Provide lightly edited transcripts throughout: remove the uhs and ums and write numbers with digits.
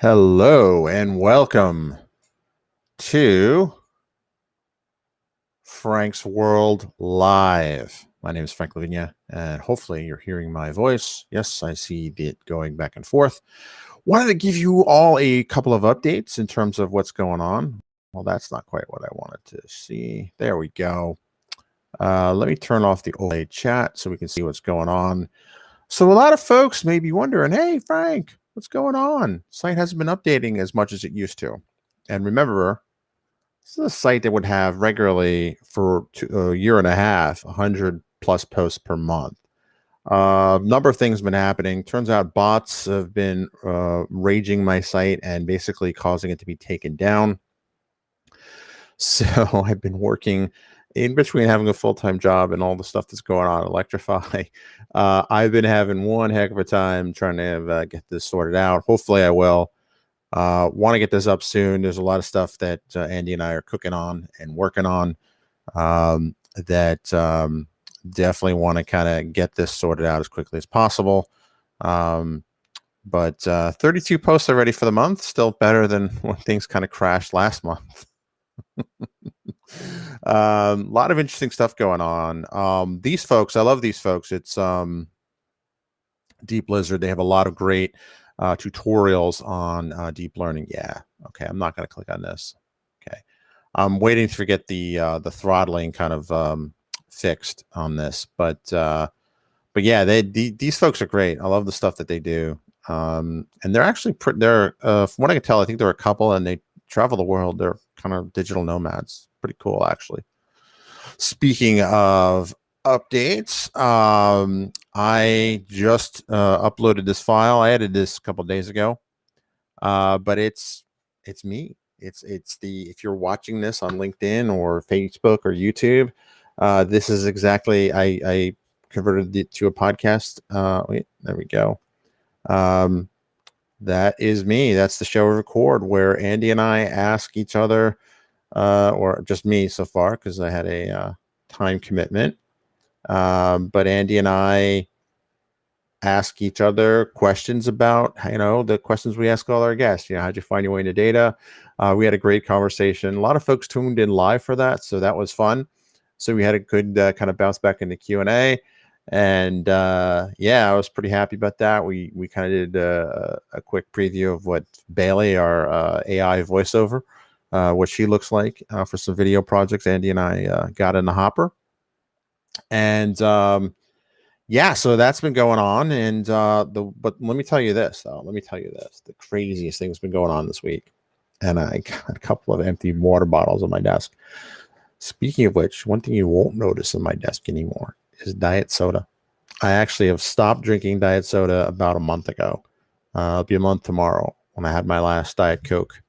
Hello and welcome to Frank's World Live. My name is Frank Lavinia, and hopefully you're hearing my voice. Yes, I see it going back and forth. Wanted to give you all a couple of updates in terms of what's going on. Well, that's not quite what I wanted to see. There we go. Let me turn off the overlay chat so we can see what's going on. So a lot of folks may be wondering, hey, Frank, what's going on? Site hasn't been updating as much as it used to. And remember, this is a site that would have regularly for a year and a half, 100 plus posts per month. Number of things have been happening. Turns out bots have been raging my site and basically causing it to be taken down. So I've been working in between having a full-time job and all the stuff that's going on at Electrify. I've been having one heck of a time trying to get this sorted out. Hopefully I will. Want to get this up soon. There's a lot of stuff that Andy and I are cooking on and working on that definitely want to kind of get this sorted out as quickly as possible. But 32 posts already for the month, still better than when things kind of crashed last month. A lot of interesting stuff going on. These folks, I love these folks. It's Deep Lizard. They have a lot of great tutorials on deep learning. Yeah. Okay. I'm not going to click on this. Okay. I'm waiting to get the throttling kind of fixed on this, but yeah, these folks are great. I love the stuff that they do. And they're actually from what I can tell, I think they're a couple and they travel the world. They're kind of digital nomads. Pretty cool, actually. Speaking of updates, I just uploaded this file. I added this a couple days ago, but it's me. It's if you're watching this on LinkedIn or Facebook or YouTube, this is exactly I converted it to a podcast. Wait, there we go. That is me. That's the show we record where Andy and I ask each other, or just me so far because I had a time commitment. But Andy and I ask each other questions about, the questions we ask all our guests. How'd you find your way into data? We had a great conversation. A lot of folks tuned in live for that, so that was fun. So we had a good kind of bounce back into Q&A. And yeah, I was pretty happy about that. We kind of did a quick preview of what Bailey, our AI voiceover, what she looks like for some video projects Andy and I got in the hopper. And yeah, so that's been going on. And but let me tell you this, though. Let me tell you this. The craziest thing that's been going on this week. And I got a couple of empty water bottles on my desk. Speaking of which, one thing you won't notice on my desk anymore is diet soda. I actually have stopped drinking diet soda about a month ago. It'll be a month tomorrow when I had my last Diet Coke.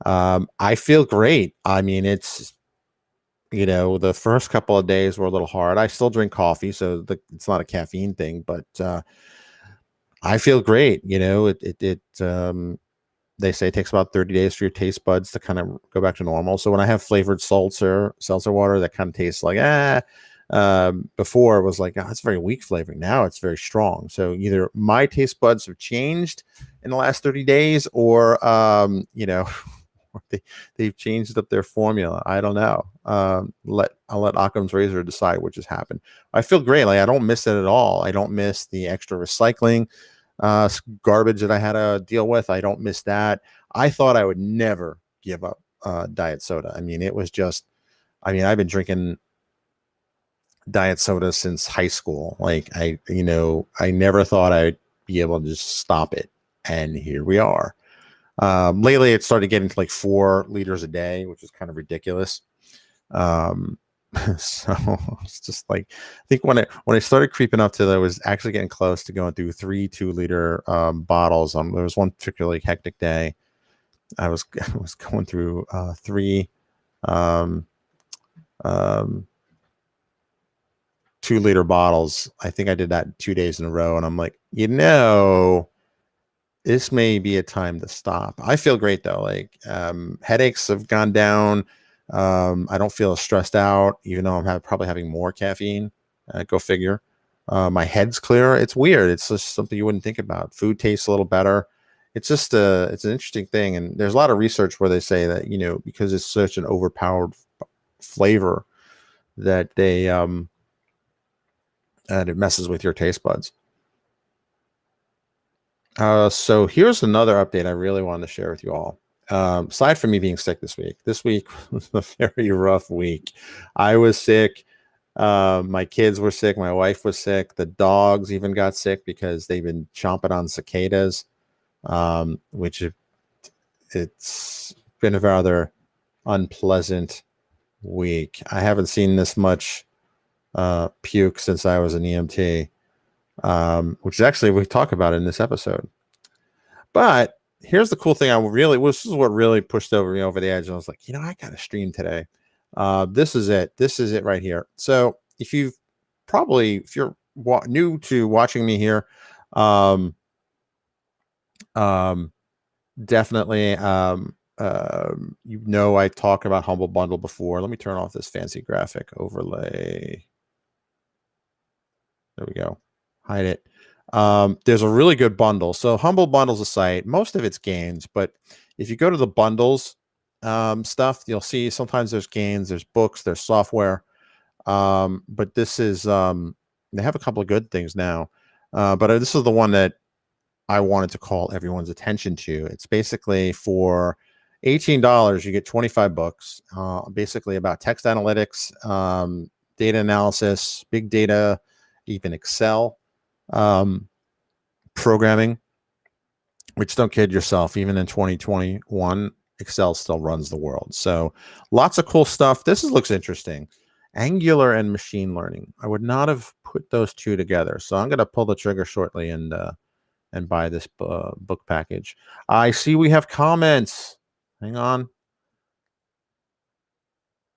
I feel great. I mean, it's, the first couple of days were a little hard. I still drink coffee, so it's not a caffeine thing, but I feel great. They say it takes about 30 days for your taste buds to kind of go back to normal. So when I have flavored seltzer water, that kind of tastes like, before it was like, it's very weak flavoring. Now it's very strong. So either my taste buds have changed in the last 30 days or, they've changed up their formula. I don't know. I'll let Occam's razor decide which has happened. I feel great. Like I don't miss it at all. I don't miss the extra recycling garbage that I had to deal with. I don't miss that. I thought I would never give up diet soda. I mean, it was just, I've been drinking diet soda since high school. Like I never thought I'd be able to just stop it. And here we are. Lately it started getting to like 4 liters a day, which is kind of ridiculous. So it's just like, I think when I started creeping up to that, I was actually getting close to going through 3 2-liter bottles. There was one particularly hectic day. I was going through 3 2-liter bottles. I think I did that 2 days in a row, and I'm like, this may be a time to stop. I feel great though. Like headaches have gone down. I don't feel stressed out, even though I'm probably having more caffeine. Go figure. My head's clear. It's weird. It's just something you wouldn't think about. Food tastes a little better. it's just it's an interesting thing, and there's a lot of research where they say that because it's such an overpowered flavor that they and it messes with your taste buds. So here's another update I really wanted to share with you all. Aside from me being sick this week was a very rough week. I was sick. My kids were sick. My wife was sick. The dogs even got sick because they've been chomping on cicadas, which it's been a rather unpleasant week. I haven't seen this much puke since I was an EMT, which is actually we talk about in this episode. But here's the cool thing. This is what really pushed me over the edge. And I was like, I got to stream today. This is it. This is it right here. So if you're new to watching me here, definitely, I talk about Humble Bundle before. Let me turn off this fancy graphic overlay. There we go. Hide it. There's a really good bundle. So Humble Bundle's a site. Most of it's games, but if you go to the bundles stuff, you'll see sometimes there's games, there's books, there's software. But this is they have a couple of good things now. But this is the one that I wanted to call everyone's attention to. It's basically for $18, you get 25 books, basically about text analytics, data analysis, big data, even Excel, programming, which don't kid yourself, even in 2021, Excel still runs the world. So lots of cool stuff. This looks interesting. Angular and machine learning. I would not have put those two together. So I'm going to pull the trigger shortly and buy this book package. I see we have comments. Hang on.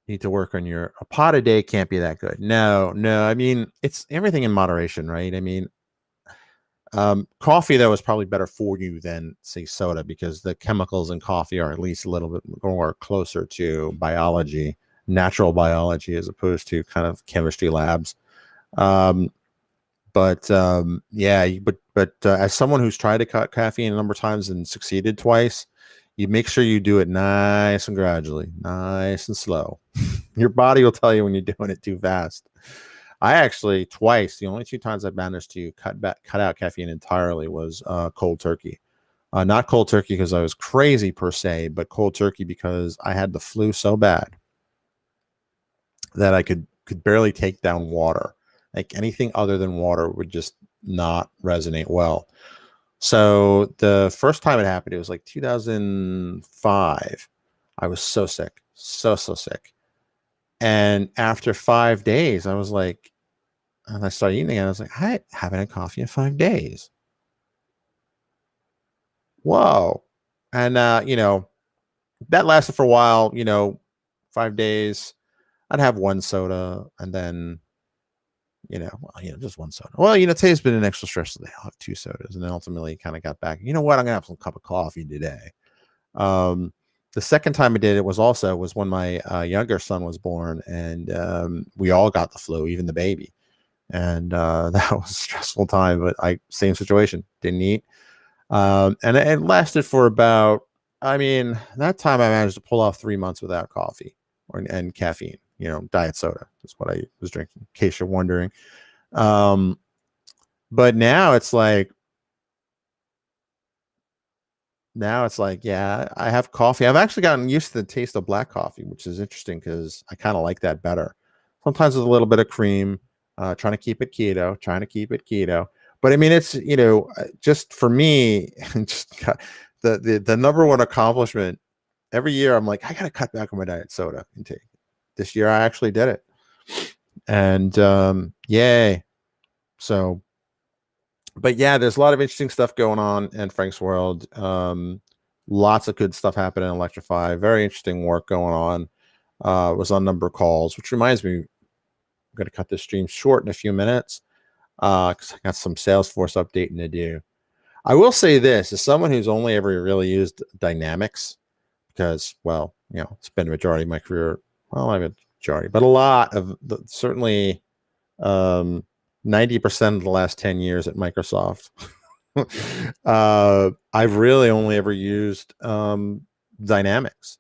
Need to work on a pot a day can't be that good. No. I mean, it's everything in moderation, right? I mean, coffee though is probably better for you than say soda because the chemicals in coffee are at least a little bit more closer to biology, natural biology, as opposed to kind of chemistry labs. But as someone who's tried to cut caffeine a number of times and succeeded twice, you make sure you do it nice and gradually, nice and slow. Your body will tell you when you're doing it too fast. I actually twice, the only two times I've managed to cut out caffeine entirely was cold turkey. Not cold turkey because I was crazy per se, but cold turkey because I had the flu so bad that I could barely take down water. Like anything other than water would just not resonate well. So the first time it happened, it was like 2005. I was so sick, so sick. And after 5 days, I was like, and I started eating again. I was like, I haven't had coffee in 5 days. Whoa. And, that lasted for a while, 5 days. I'd have one soda and then, just one soda. Well, today's been an extra stressful day. I'll have 2 sodas. And then ultimately kind of got back. You know what? I'm going to have some cup of coffee today. The second time I did it was when my younger son was born and we all got the flu, even the baby. And that was a stressful time, but same situation, didn't eat. And it lasted for about, that time I managed to pull off 3 months without coffee and caffeine, diet soda is what I was drinking, in case you're wondering. But now it's like, yeah, I have coffee. I've actually gotten used to the taste of black coffee, which is interesting because I kind of like that better. Sometimes with a little bit of cream, trying to keep it keto. But it's, just for me, just the number one accomplishment every year. I'm like, I got to cut back on my diet soda intake. This year, I actually did it. And yay. So, but yeah, there's a lot of interesting stuff going on in Frank's world. Lots of good stuff happening in Electrify. Very interesting work going on. Was on number of calls, which reminds me, I'm going to cut this stream short in a few minutes because I got some Salesforce updating to do. I will say this, as someone who's only ever really used Dynamics, because, well, it's been a majority of my career. Well, I mean, majority, but a lot of certainly 90% of the last 10 years at Microsoft. I've really only ever used Dynamics,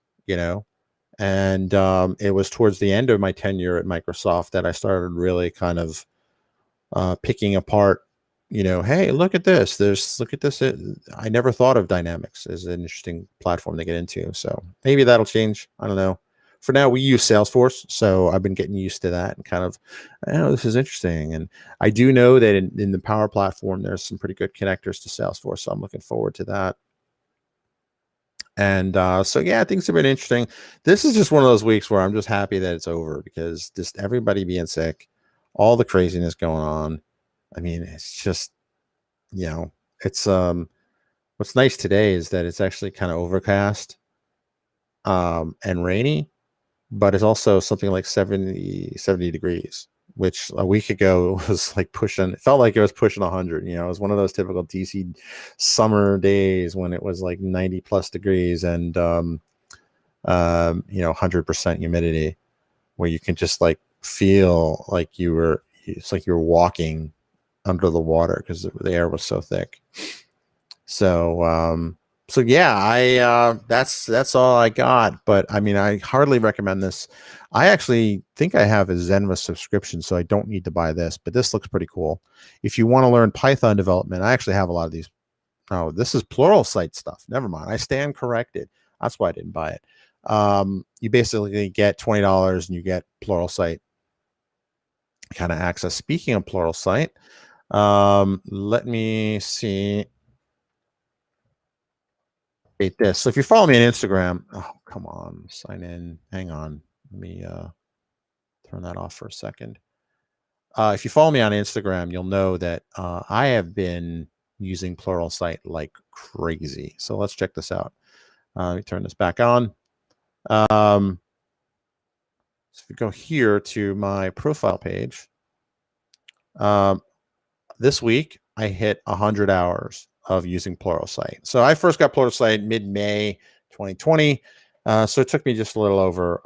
and it was towards the end of my tenure at Microsoft that I started really kind of picking apart. Hey, look at this. Look at this. I never thought of Dynamics as an interesting platform to get into. So maybe that'll change. I don't know. For now, we use Salesforce, so I've been getting used to that and kind of, this is interesting. And I do know that in the Power Platform, there's some pretty good connectors to Salesforce, so I'm looking forward to that. And so, yeah, things have been interesting. This is just one of those weeks where I'm just happy that it's over because just everybody being sick, all the craziness going on. I mean, it's just, you know, it's what's nice today is that it's actually kind of overcast and rainy, but it's also something like 70 degrees, which a week ago was like pushing, it felt like it was pushing 100. It was one of those typical DC summer days when it was like 90 plus degrees and 100% humidity, where you can just like feel like it's like you're walking under the water because the air was so thick. So yeah, I that's all I got. But I mean, I hardly recommend this. I actually think I have a Zenva subscription, so I don't need to buy this. But this looks pretty cool. If you want to learn Python development, I actually have a lot of these. Oh, this is Pluralsight stuff. Never mind. I stand corrected. That's why I didn't buy it. You basically get $20 and you get Pluralsight kind of access. Speaking of Pluralsight, let me see this. So if you follow me on Instagram, oh, come on, sign in. Hang on. Let me turn that off for a second. If you follow me on Instagram, you'll know that I have been using Pluralsight like crazy. So let's check this out. Let me turn this back on. So if we go here to my profile page, this week I hit 100 hours of using Pluralsight. So I first got Pluralsight mid-May 2020. So it took me just a little over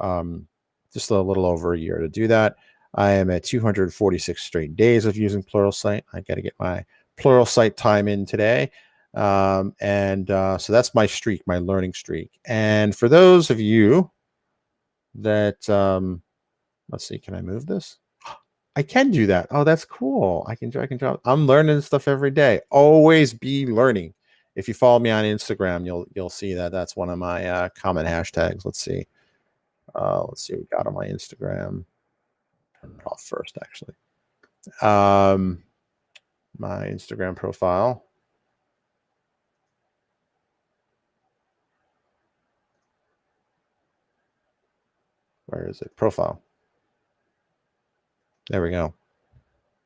a year to do that. I am at 246 straight days of using Pluralsight. I got to get my Pluralsight time in today. So that's my streak, my learning streak. And for those of you that, let's see, can I move this? I can do that. Oh, that's cool. I can drag and drop. I'm learning stuff every day. Always be learning. If you follow me on Instagram, you'll see that that's one of my common hashtags. Let's see. Let's see what we got on my Instagram. Turn it off first, actually. My Instagram profile. Where is it? Profile. There we go.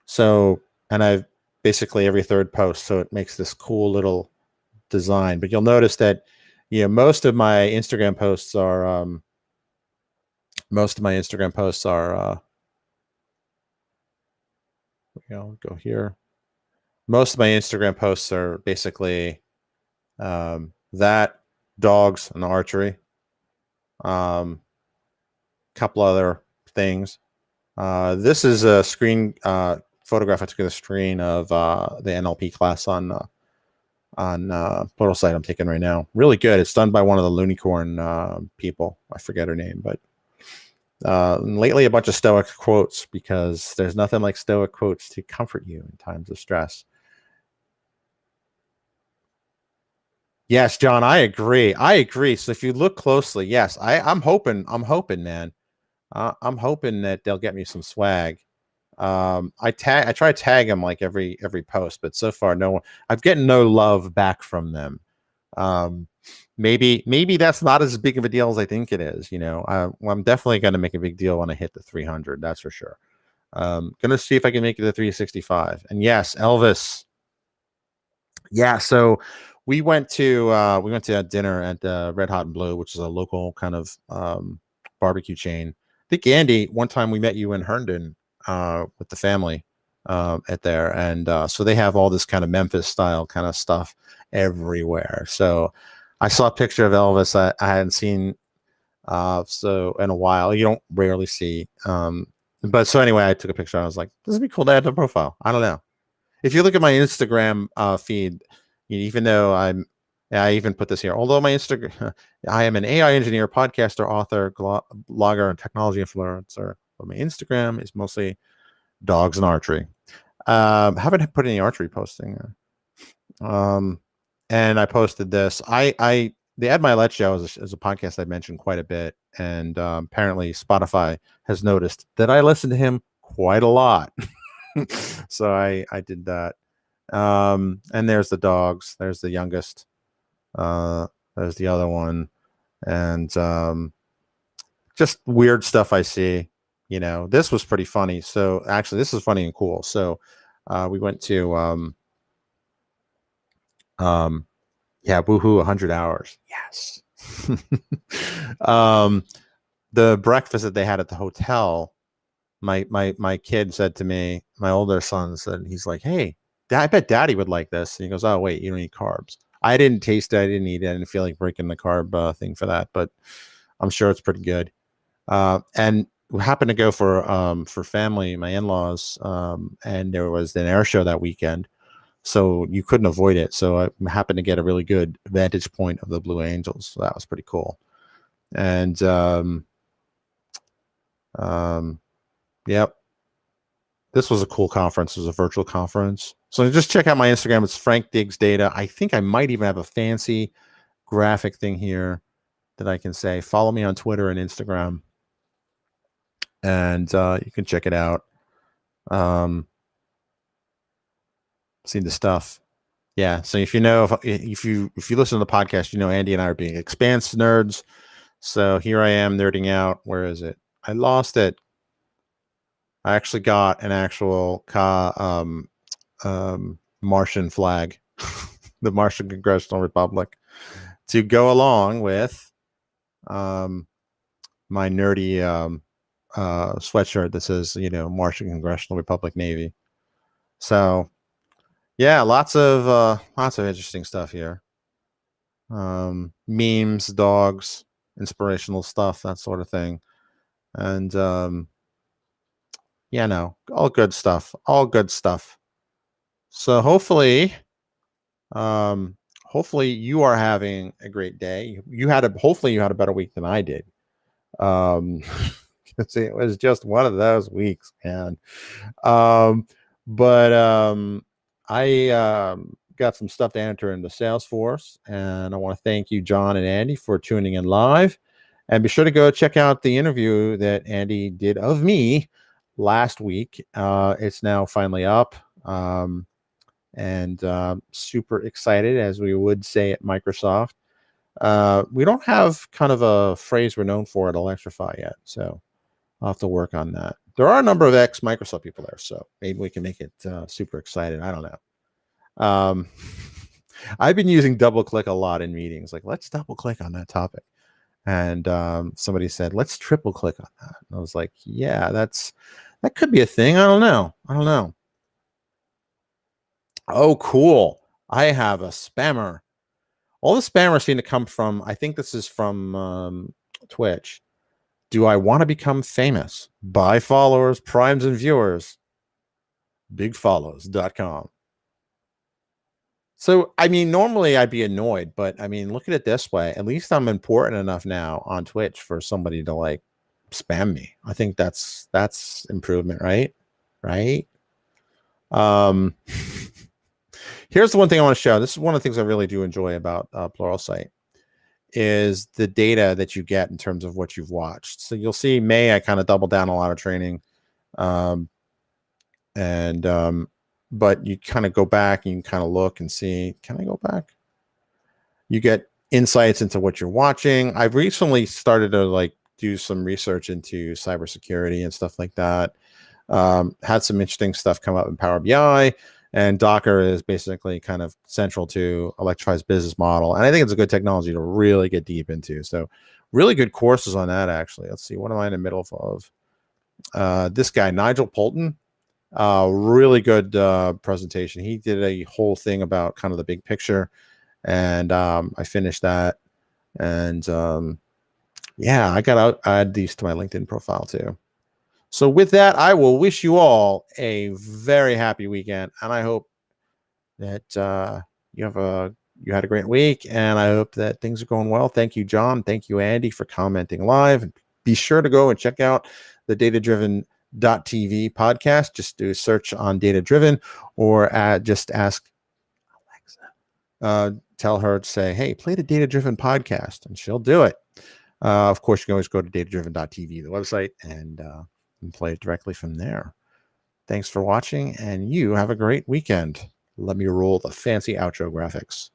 So, and I've basically every third post, so it makes this cool little design. But you'll notice that, most of my Instagram posts are go here. Most of my Instagram posts are basically that, dogs, and archery. Couple other things. This is a screen photograph I took of the screen of the NLP class on Pluralsight I'm taking right now. Really good. It's done by one of the Lunicorn people. I forget her name, but lately a bunch of Stoic quotes, because there's nothing like Stoic quotes to comfort you in times of stress. Yes, John, I agree. So if you look closely, yes, I'm hoping, man. I'm hoping that they'll get me some swag. I try to tag them like every post, but so far no one. I've gotten no love back from them. Maybe that's not as big of a deal as I think it is. I'm definitely going to make a big deal when I hit the 300. That's for sure. Gonna see if I can make it to 365. And yes, Elvis. Yeah, so we went to dinner at Red Hot and Blue, which is a local kind of barbecue chain. I think Andy, one time we met you in Herndon with the family at there, and so they have all this kind of Memphis style kind of stuff everywhere. So I saw a picture of Elvis I hadn't seen so in a while. You don't rarely see. But so anyway, I took a picture. I was like, this would be cool to add to the profile. I don't know. If you look at my Instagram feed, even though I even put this here. Although my Instagram, I am an AI engineer, podcaster, author, blogger, and technology influencer. But my Instagram is mostly dogs and archery. Haven't put any archery posting there. And I posted this. The Ed Milet Show is a podcast I mentioned quite a bit, and apparently Spotify has noticed that I listen to him quite a lot. So I did that. And there's the dogs. There's the youngest. There's the other one, and just weird stuff I see. This was pretty funny. So actually, this is funny and cool. So we went to Woohoo 100 hours. Yes. The breakfast that they had at the hotel, my kid said to me, my older son said, he's like, "Hey, I bet Daddy would like this." And he goes, "Oh wait, you don't eat carbs." I didn't taste it. I didn't eat it. I didn't feel like breaking the carb thing for that, but I'm sure it's pretty good. And we happened to go for family, my in-laws, and there was an air show that weekend, so you couldn't avoid it. So I happened to get a really good vantage point of the Blue Angels. So that was pretty cool. And yep, this was a cool conference. It was a virtual conference. So just check out my Instagram. It's Frank Diggs Data. I think I might even have a fancy graphic thing here that I can say. Follow me on Twitter and Instagram, and you can check it out. See the stuff. Yeah. So if you listen to the podcast, Andy and I are being Expanse nerds. So here I am nerding out. Where is it? I lost it. I actually got an actual Martian flag, the Martian Congressional Republic, to go along with my nerdy sweatshirt that says, Martian Congressional Republic Navy. So yeah, lots of interesting stuff here. Memes, dogs, inspirational stuff, that sort of thing. And all good stuff. All good stuff. So hopefully you are having a great day. Hopefully you had a better week than I did. It was just one of those weeks, man. But I got some stuff to enter into Salesforce, and I want to thank you, John and Andy, for tuning in live. And be sure to go check out the interview that Andy did of me last week. It's now finally up, and super excited, as we would say at Microsoft. We don't have kind of a phrase we're known for at Electrify yet, so I'll have to work on that. There are a number of ex-Microsoft people there, so maybe we can make it super excited. I don't know. I've been using DoubleClick a lot in meetings. Like, let's double click on that topic. And somebody said, let's triple click on that. And I was like, yeah, that could be a thing. I don't know. Oh, cool. I have a spammer. All the spammers seem to come from, I think this is from Twitch. Do I want to become famous? Buy followers, primes, and viewers. Bigfollows.com. So, I mean, normally I'd be annoyed, but I mean, look at it this way. At least I'm important enough now on Twitch for somebody to like spam me. I think that's improvement, right? Right? Here's the one thing I want to show. This is one of the things I really do enjoy about Pluralsight, is the data that you get in terms of what you've watched. So you'll see May, I kind of doubled down a lot of training. But you kind of go back and you can kind of look and see, can I go back? You get insights into what you're watching. I've recently started to like do some research into cybersecurity and stuff like that. Had some interesting stuff come up in Power BI, and Docker is basically kind of central to Electrify's business model. And I think it's a good technology to really get deep into. So really good courses on that, actually. Let's see, what am I in the middle of? This guy, Nigel Poulton. Really good presentation. He did a whole thing about kind of the big picture, and I finished that. And yeah, I got to add these to my LinkedIn profile too. So with that, I will wish you all a very happy weekend, and I hope that you had a great week, and I hope that things are going well. Thank you, John. Thank you, Andy, for commenting live. And be sure to go and check out the datadriven.tv podcast. Just do a search on Data Driven, or just ask Alexa. Tell her to say, hey, play the Data Driven podcast, and she'll do it. Of course, you can always go to datadriven.tv, the website, and play it directly from there. Thanks for watching, and you have a great weekend. Let me roll the fancy outro graphics.